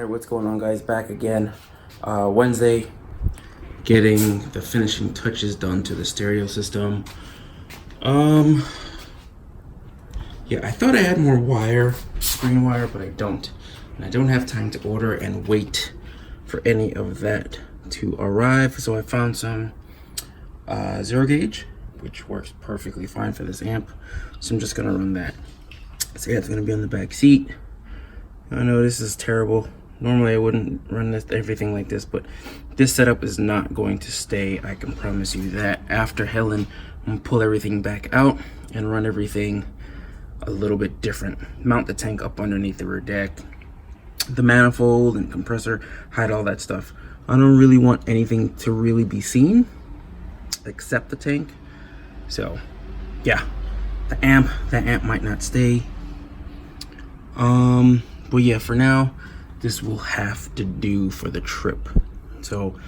Alright, what's going on, guys? Back again. Wednesday, getting the finishing touches done to the stereo system. Yeah, I thought I had more wire, screen wire, but I don't. And I don't have time to order and wait for any of that to arrive. So I found some 0 gauge, which works perfectly fine for this amp. So I'm just gonna run that. So yeah, it's gonna be on the back seat. I know this is terrible. Normally I wouldn't run everything like this, but this setup is not going to stay. I can promise you that. After Helen, I'm gonna pull everything back out and run everything a little bit different. Mount the tank up underneath the rear deck, the manifold and compressor, hide all that stuff. I don't really want anything to really be seen except the tank. So yeah, that amp might not stay. But yeah, for now, this will have to do for the trip. So,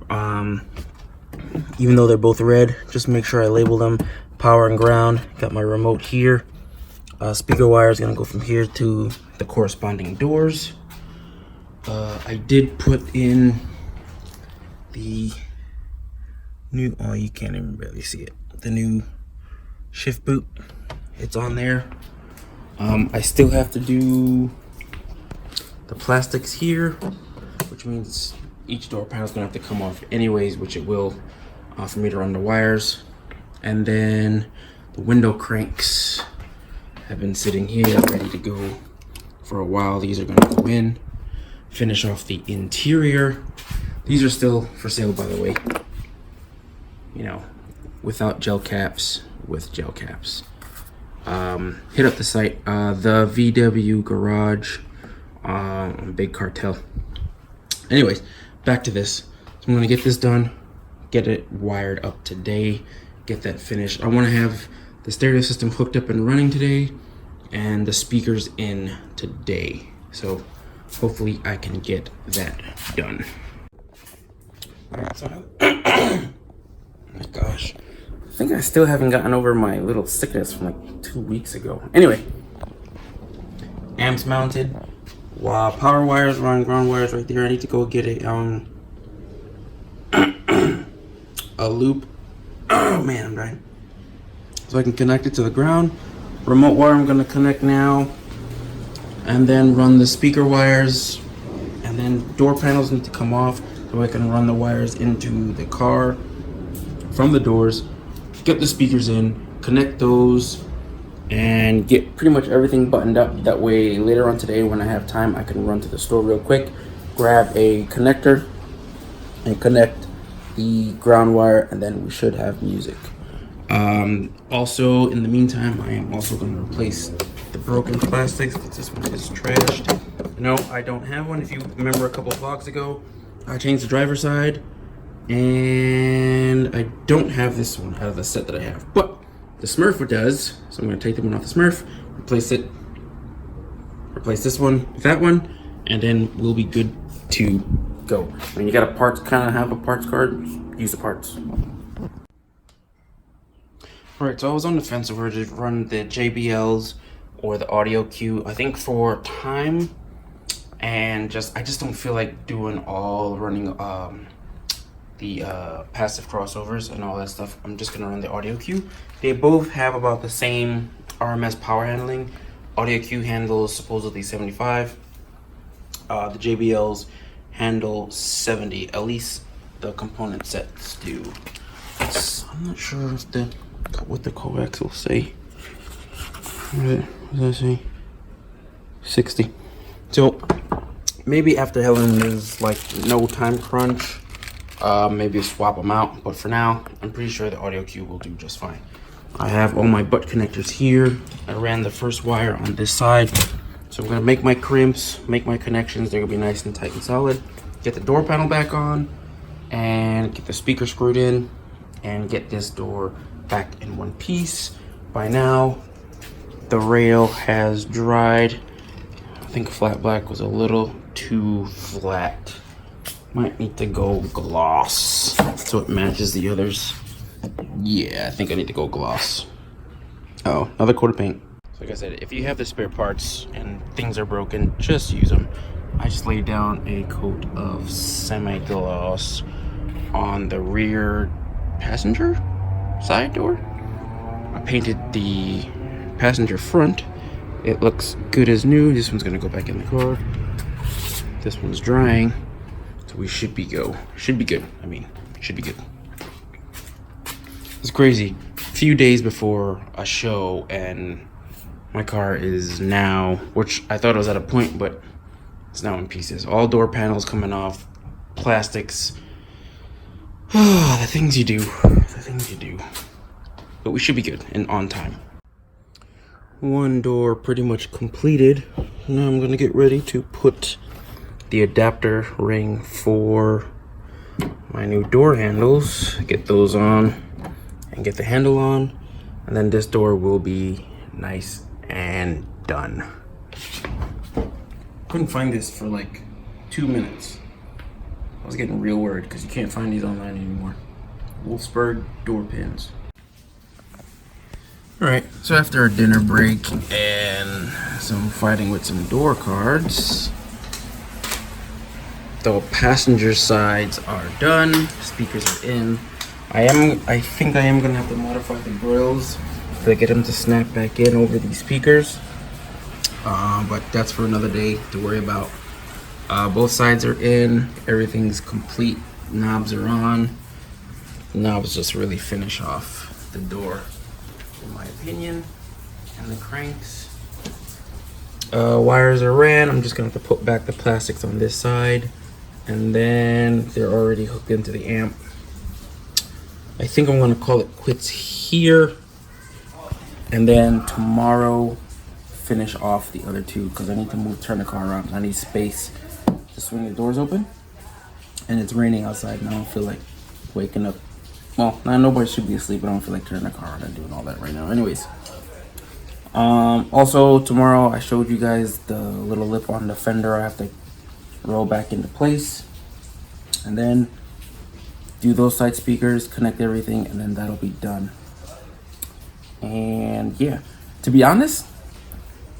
even though they're both red, just make sure I label them power and ground. Got my remote here. Speaker wire is gonna go from here to the corresponding doors. I did put in the new, oh, you can't even barely see it. The new shift boot, it's on there. I still have to do the plastics here, which means each door panel is gonna have to come off anyways, which it will, for me to run the wires. And then the window cranks have been sitting here ready to go for a while. These are gonna go in, finish off the interior. These are still for sale, by the way. You know, without gel caps, with gel caps. Hit up the site, the VW Garage, Big Cartel. Anyways, back to this. So I'm gonna get this done, get it wired up today, get that finished. I wanna have the stereo system hooked up and running today and the speakers in today. So hopefully I can get that done. All right, so oh my gosh. I think I still haven't gotten over my little sickness from like 2 weeks ago. Anyway, amps mounted. Wow, power wires run, ground wires right there. I need to go get a a loop. Oh man, I'm dying. So I can connect it to the ground. Remote wire I'm gonna connect now, and then run the speaker wires, and then door panels need to come off so I can run the wires into the car from the doors. Get the speakers in, connect those, and get pretty much everything buttoned up. That way later on today when I have time, I can run to the store real quick, grab a connector and connect the ground wire, and then we should have music. Also in the meantime, I am also going to replace the broken plastics because this one is trashed. No, I don't have one. If you remember a couple vlogs ago, I changed the driver's side, and I don't have this one out of the set that I have, but the Smurf does. So I'm going to take the one off the Smurf, replace it, replace this one with that one, and then we'll be good to go. When you got a parts, kind of have a parts card, use the parts. All right, so I was on the fence over to run the JBLs or the audio cue. I think for time and I just don't feel like doing running the passive crossovers and all that stuff. I'm just gonna run the audio cue. They both have about the same RMS power handling. Audio cue handles supposedly 75. The JBLs handle 70. At least the component sets do. I'm not sure if what the coax will say. What does that say? 60. So maybe after Helen is like no time crunch, maybe swap them out, but for now I'm pretty sure the audio cue will do just fine. I have all my butt connectors here. I ran the first wire on this side, so I'm gonna make my crimps, make my connections. They're gonna be nice and tight and solid. Get the door panel back on and get the speaker screwed in and get this door back in one piece. By now the rail has dried. I think flat black was a little too flat. Might need to go gloss so it matches the others. Yeah, I think I need to go gloss. Oh, another coat of paint. So like I said, if you have the spare parts and things are broken, just use them. I just laid down a coat of semi-gloss on the rear passenger side door. I painted the passenger front. It looks good as new. This one's gonna go back in the car. This one's drying, so we should be good. Should be good. It's crazy. A few days before a show, and my car is now, which I thought it was at a point, but it's now in pieces. All door panels coming off, plastics. The things you do. But we should be good and on time. One door pretty much completed. Now I'm gonna get ready to put the adapter ring for my new door handles. Get those on and get the handle on. And then this door will be nice and done. Couldn't find this for like 2 minutes. I was getting real worried because you can't find these online anymore. Wolfsburg door pins. Alright, so after a dinner break and some fighting with some door cards, the passenger sides are done, speakers are in. I think I am gonna have to modify the grills to get them to snap back in over these speakers. But that's for another day to worry about. Both sides are in, everything's complete, knobs are on. Knobs just really finish off the door, in my opinion. And the cranks. Wires are ran. I'm just gonna have to put back the plastics on this side. And then they're already hooked into the amp. I think I'm gonna call it quits here. And then tomorrow, finish off the other two because I need to turn the car around. I need space to swing the doors open. And it's raining outside and I don't feel like waking up. Well, nobody should be asleep, but I don't feel like turning the car on and doing all that right now. Anyways. Also tomorrow I showed you guys the little lip on the fender I have to roll back into place. And then do those side speakers, connect everything, and then that'll be done. And yeah, to be honest,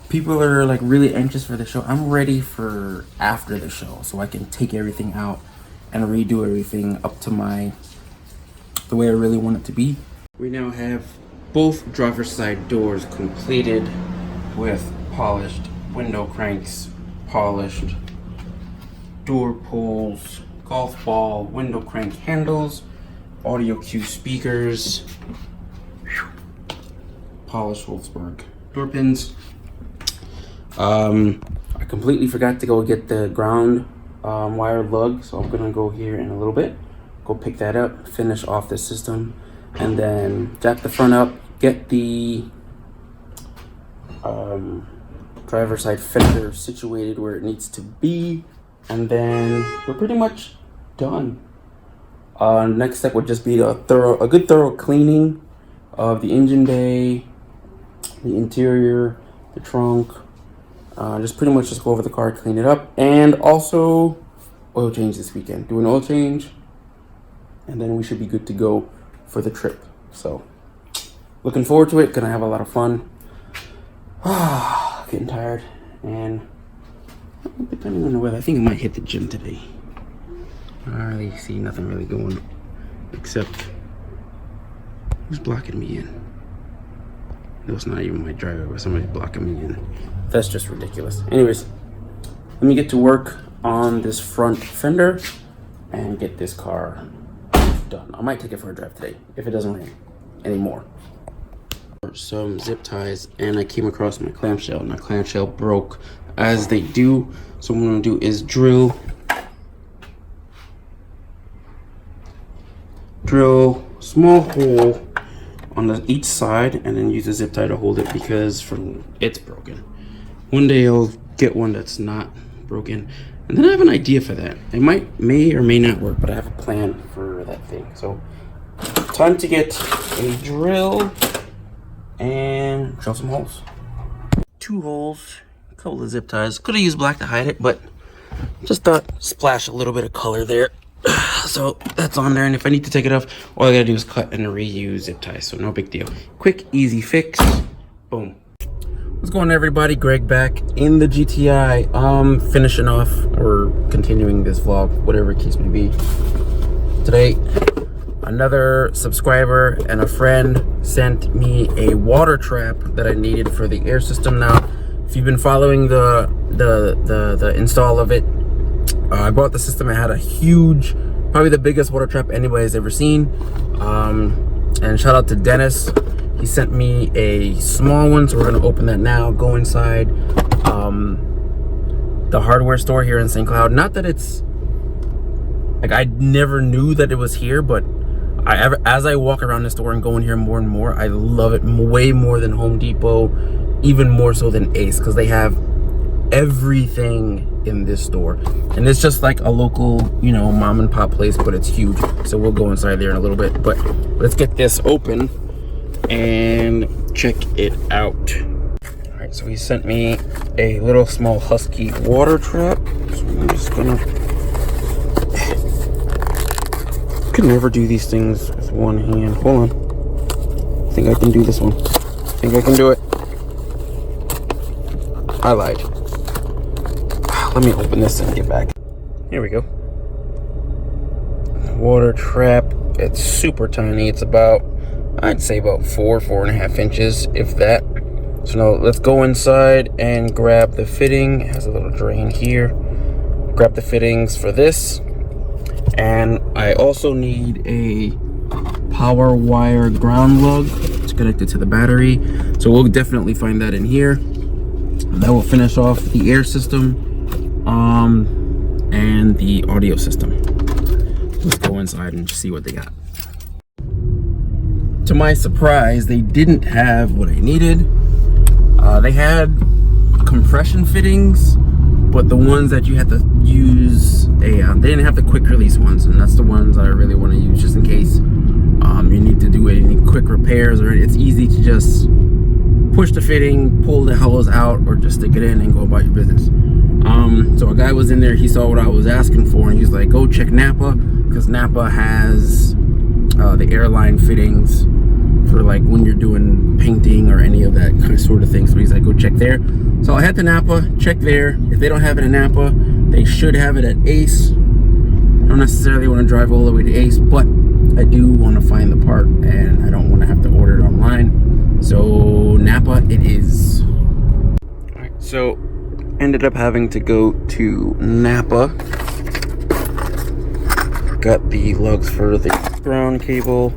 people are like really anxious for the show. I'm ready for after the show so I can take everything out and redo everything up to the way I really want it to be. We now have both driver's side doors completed with polished window cranks, polished door pulls, golf ball, window crank handles, audio cue speakers, polished Wolfsburg door pins. I completely forgot to go get the ground wire lug, so I'm gonna go here in a little bit, go pick that up, finish off the system, and then jack the front up, get the driver's side fender situated where it needs to be, and then we're pretty much done. Next step would just be a good thorough cleaning of the engine bay, the interior, the trunk. Just pretty much just go over the car, clean it up, and also oil change this weekend. Do an oil change, and then we should be good to go for the trip. So looking forward to it. Gonna have a lot of fun. Getting tired, and depending on the weather, I think I might hit the gym today. I don't really see nothing really going, except who's blocking me in? No, it's not even my driver, but somebody's blocking me in. That's just ridiculous. Anyways, let me get to work on this front fender and get this car done. I might take it for a drive today if it doesn't rain anymore. Some zip ties, and I came across my clamshell. My clamshell broke, as they do. So what I'm gonna do is drill small hole on each side, and then use a zip tie to hold it because it's broken. One day I'll get one that's not broken, and then I have an idea for that. It may or may not work, but I have a plan for that thing. So time to get a drill and drill some holes. 2 holes, a couple of zip ties. Could have used black to hide it, but just thought splash a little bit of color there. So that's on there, and if I need to take it off, all I gotta do is cut and reuse zip ties, so no big deal. Quick, easy fix. Boom. What's going on, everybody? Greg back in the GTI. Finishing off or continuing this vlog, whatever the case may be. Today, another subscriber and a friend sent me a water trap that I needed for the air system. Now, if you've been following the install of it, I bought the system. It had a huge, probably the biggest water trap anybody's ever seen. And shout out to Dennis. He sent me a small one, so we're gonna open that now, go inside the hardware store here in St. Cloud. Not that it's, like, I never knew that it was here, but as I walk around the store and go in here more and more, I love it way more than Home Depot, even more so than Ace, because they have everything in this store. And it's just like a local, you know, mom and pop place, but it's huge. So we'll go inside there in a little bit, but let's get this open and check it out. All right, so he sent me a little small Husky water trap. So I'm just gonna, I could never do these things with one hand. Hold on, I think I can do this one. I think I can do it. I lied. Let me open this and get back. Here we go. Water trap. It's super tiny. It's about, I'd say about 4.5 inches, if that. So now let's go inside and grab the fitting. It has a little drain here. Grab the fittings for this. And I also need a power wire ground lug. It's connected to the battery. So we'll definitely find that in here. That will finish off the air system and the audio system. Let's go inside and see what they got. To my surprise, they didn't have what I needed. They had compression fittings, but the ones that you had to use, they didn't have the quick release ones, and that's the ones I really want to use just in case you need to do any quick repairs, or it's easy to just push the fitting, pull the hose out, or just stick it in and go about your business. So a guy was in there, he saw what I was asking for, and he's like, go check Napa, because Napa has the airline fittings for like when you're doing painting or any of that kind of sort of thing. So he's like, go check there. So I head to Napa, check there. If they don't have it in Napa, they should have it at Ace. I don't necessarily want to drive all the way to Ace, but I do want to find the part, and I don't want to have to order it online. So Napa it is. All right, so ended up having to go to Napa. Got the lugs for the ground cable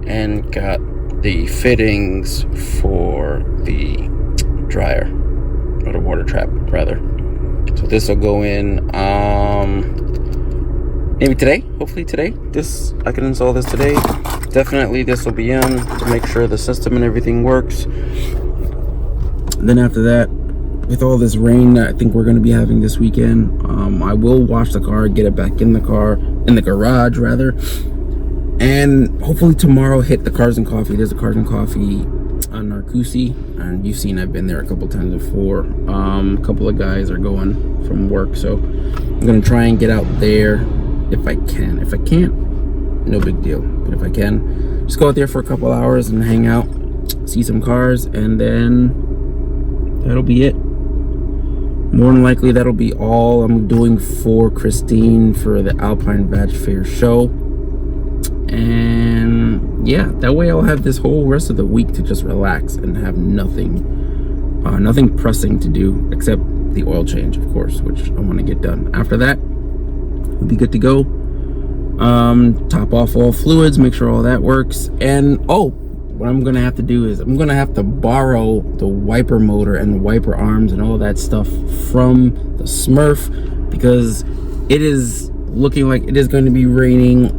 and got the fittings for the dryer, or the water trap rather. So this will go in maybe today, hopefully today. I can install this today. Definitely this will be in to make sure the system and everything works. Then after that, with all this rain that I think we're going to be having this weekend, I will wash the car, get it back in the car, in the garage rather, and hopefully tomorrow hit the Cars and Coffee. There's a Cars and Coffee on Narcoossee, and you've seen I've been there a couple times before. A couple of guys are going from work, so I'm going to try and get out there if I can. If I can't, no big deal, but if I can, just go out there for a couple hours and hang out, see some cars, and then that'll be it. More than likely, that'll be all I'm doing for Christine for the Alpine VAG Fair show. And yeah, that way I'll have this whole rest of the week to just relax and have nothing pressing to do except the oil change, of course, which I want to get done. After that, we'll be good to go. Top off all fluids, make sure all that works. And what I'm gonna have to do is I'm gonna have to borrow the wiper motor and the wiper arms and all that stuff from the Smurf, because it is looking like it is going to be raining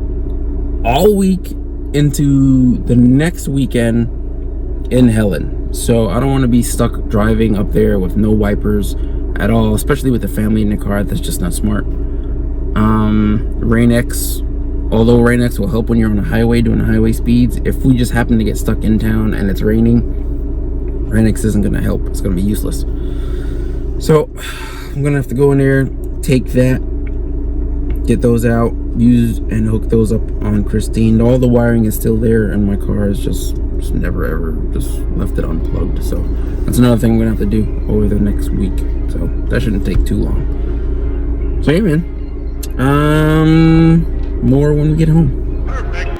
all week into the next weekend in Helen. So I don't want to be stuck driving up there with no wipers at all, especially with the family in the car. That's just not smart. Rain-X, although Rain-X will help when you're on a highway doing highway speeds, if we just happen to get stuck in town and it's raining, Rain-X isn't going to help. It's going to be useless. So I'm going to have to go in there, take that, get those out, use and hook those up on Christine. All the wiring is still there, and my car is just just never ever just left it unplugged. So that's another thing we're gonna have to do over the next week. So that shouldn't take too long. So yeah, man. More when we get home. Perfect.